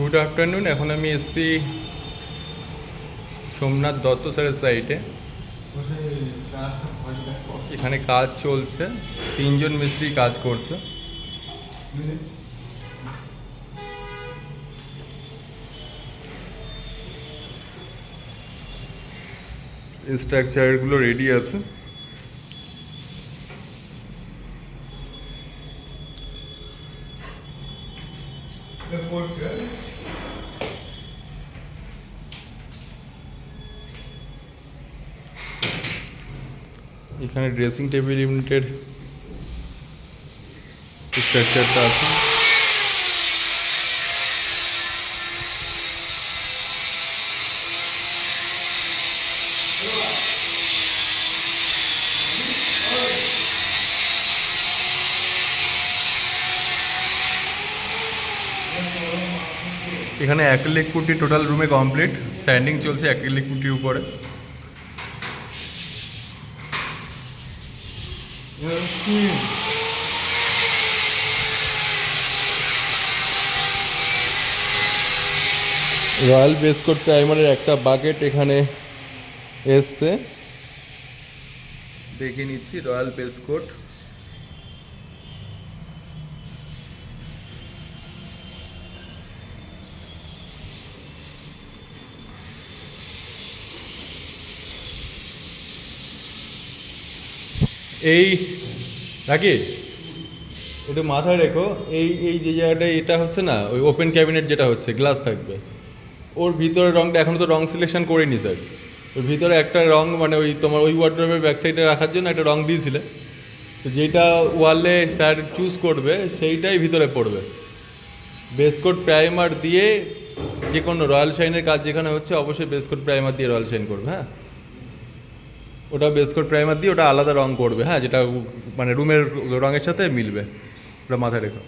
Good afternoon. এখন আমি এসছি সোমনাথ দত্ত স্যারের সাইটে। এখানে কাজ চলছে, 3জন মিস্ত্রি কাজ করছে। স্ট্রাকচারগুলো রেডি আছে। এখানে ড্রেসিং টেবিল ইউনিটের স্ট্রাকচারটা আছে। এখানে অ্যাক্রিলিক পুটি টোটাল রুমে কমপ্লিট, স্যান্ডিং চলছে অ্যাক্রিলিক পুটির উপরে। রয়্যাল বেসকোট প্রাইমারের একটা বাকেট এখানে এসছে, দেখে নিচ্ছি। রয়্যাল বেসকোট এই রাকেশ, একটু মাথায় রেখো, এই এই যে জায়গাটায় এটা হচ্ছে না, ওই ওপেন ক্যাবিনেট যেটা হচ্ছে গ্লাস থাকবে, ওর ভিতরে রঙটা এখনও তো রং সিলেকশন করিনি স্যার। ওর ভিতরে একটা রং মানে ওই তোমার ওই ওয়ার্ড্রোবের ব্যাক সাইডে রাখার জন্য একটা রং দিয়েছিলে, তো যেটা ওয়ালে স্যার চুজ করবে সেইটাই ভিতরে পড়বে। বেসকোট প্রাইমার দিয়ে যে কোনো রয়্যাল শাইনের কাজ যেখানে হচ্ছে অবশ্যই বেসকোট প্রাইমার দিয়ে রয়্যাল শাইন করবে। হ্যাঁ, ওটা বেসকোট প্রাইমার দিয়ে ওটা আলাদা রং করবে। হ্যাঁ, যেটা মানে রুমের রঙের সাথে মিলবে, ওটা মাথায় রেখো।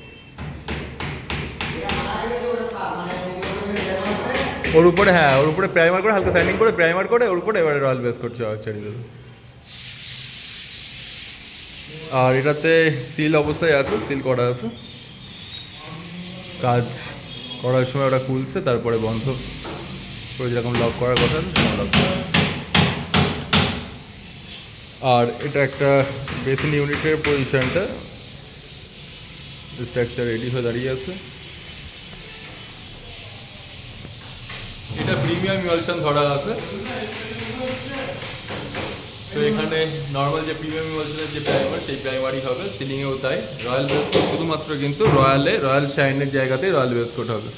ওর উপরে, হ্যাঁ ওর উপরে প্রাইমার করে হালকা স্যান্ডিং করে প্রাইমার করে ওর উপরে এবারে রয়্যাল বেসকোট চালিয়ে দেবে। আর এটাতে সিল অবস্থায় আছে, সিল করা আছে। কাজ করার সময় ওটা খুলছে, তারপরে বন্ধ করে যেরকম লক করার কথা লক করা। আর এটা একটা বেসিন ইউনিটের পজিশনটা, স্ট্রাকচার রেডি হয়ে দাঁড়িয়ে আছে। এটা প্রিমিয়াম ইমালশন ধরা আছে। তো এখানে নর্মাল যে প্রিমিয়াম ইমালশনের যে প্রাইমার সেই প্রাইমারই হবে, সিলিংয়েও তাই। রয়্যাল বেসকোট শুধুমাত্র কিন্তু রয়্যাল শাইনের জায়গাতে রয়্যাল বেসকোট হবে।